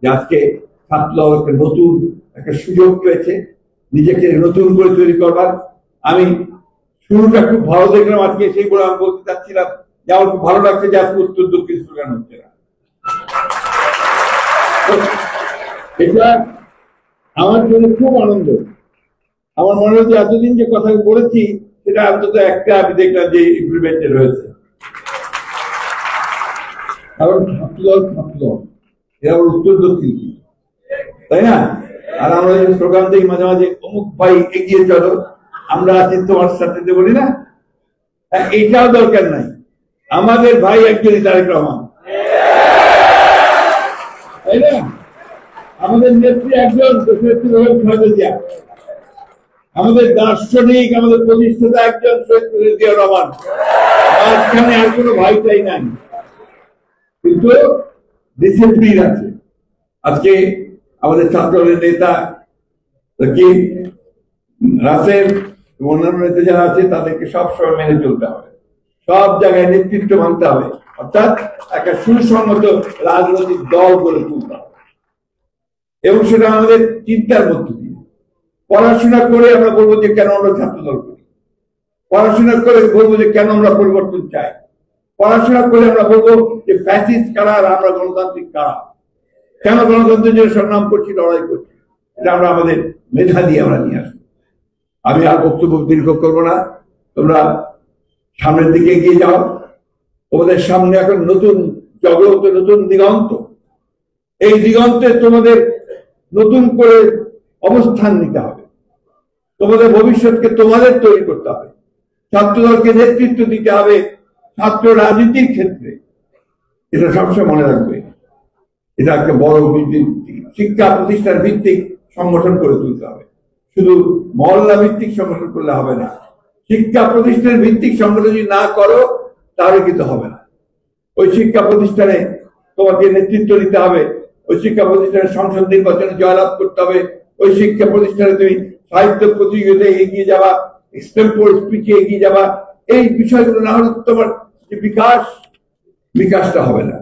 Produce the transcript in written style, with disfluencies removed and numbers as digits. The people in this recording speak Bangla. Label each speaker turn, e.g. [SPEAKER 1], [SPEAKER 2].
[SPEAKER 1] যে আজকে ছাত্রদল একটা নতুন একটা সুযোগ পেয়েছে নিজেকে নতুন করে তৈরি করবার। আমি শুরুটা খুব ভালো দেখলাম আজকে, সেই বলে আমি বলতে চাচ্ছিলাম যে আমার খুব ভালো লাগছে যে আজকে উত্তর দক্ষিণ স্লোগান হচ্ছে না। এটা আমার জন্য খুব আনন্দ। আমার মনে হচ্ছে এতদিন যে কথা বলেছি সেটা অন্তত একটা আমি দেখলাম যে ইমপ্লিমেন্টেড হয়েছে। কারণ ছাত্রদল এরা উত্তর দক্ষিণ কি, তাই না? আর আমরা যে স্লোগান দিই মাঝে মাঝে, অমুক ভাই এগিয়ে চলো, আমরা আছি তোমার সাথে, বলি না? এটাও দরকার নাই, আমাদের ভাই একজনই তারেক রহমান, তাই না? আমাদের নেত্রী একজন, খালেদা জিয়া। আমাদের দার্শনিক, আমাদের প্রতিষ্ঠাতা একজন, শহীদ জিয়াউর রহমান। মাঝখানে আর কোনো ভাই চাই নাই, কিন্তু ডিসিপ্লিন আছে। আজকে আমাদের ছাত্রদলের নেতা কি রাসেল, অন্যান্য নেতা যারা আছে তাদেরকে সবসময় মেনে চলতে হবে, সব জায়গায় নেতৃত্ব মানতে হবে, অর্থাৎ একটা সুসংগত রাজনৈতিক দল গড়ে তুলতে হবে। এবং সেটা আমাদের চিন্তার মধ্য দিয়ে পড়াশোনা করে আমরা বলবো যে কেন আমরা ছাত্রদল করি, পড়াশোনা করে বলবো যে কেন আমরা পরিবর্তন চাই, পড়াশোনা করে আমরা বলবো যে ফ্যাসিস্ট কারা আর আমরা গণতান্ত্রিক কারা, কেন গণতন্ত্রের জন্য সংগ্রাম করছি, লড়াই করছি। এটা আমরা আমাদের মেধা দিয়ে আমরা নিয়ে আসবো। আমি আর বক্তব্য দীর্ঘ করবো না, তোমরা সামনের দিকে এগিয়ে যাও। তোমাদের সামনে এখন নতুন জগৎ, নতুন দিগন্ত। এই দিগন্তে তোমাদের নতুন করে অবস্থান নিতে হবে, তোমাদের ভবিষ্যৎকে তোমাদের তৈরি করতে হবে, ছাত্রদলকে নেতৃত্ব দিতে হবে ছাত্র রাজনীতির ক্ষেত্রে। এটা সবসময় মনে রাখবে, এটা একটা বড় শিক্ষা প্রতিষ্ঠান ভিত্তিক সংগঠন করে তুলতে হবে। শুধু মহল্লা ভিত্তিক সংগঠন করলে হবে না, শিক্ষা প্রতিষ্ঠান ভিত্তিক সংগঠন যদি না করো তাহলে কিন্তু হবে না। ওই শিক্ষা প্রতিষ্ঠানে তোমাকে নেতৃত্ব দিতে হবে, ওই শিক্ষা প্রতিষ্ঠানের সংসদ নির্বাচনে জয়লাভ করতে হবে, ওই শিক্ষা প্রতিষ্ঠানে তুমি সাহিত্য প্রতিযোগিতায় এগিয়ে যাওয়া, এক্সটেম্পোর স্পিচে এগিয়ে যাওয়া। এই বিষয়গুলো না হলে তোমার যে বিকাশটা হবে না।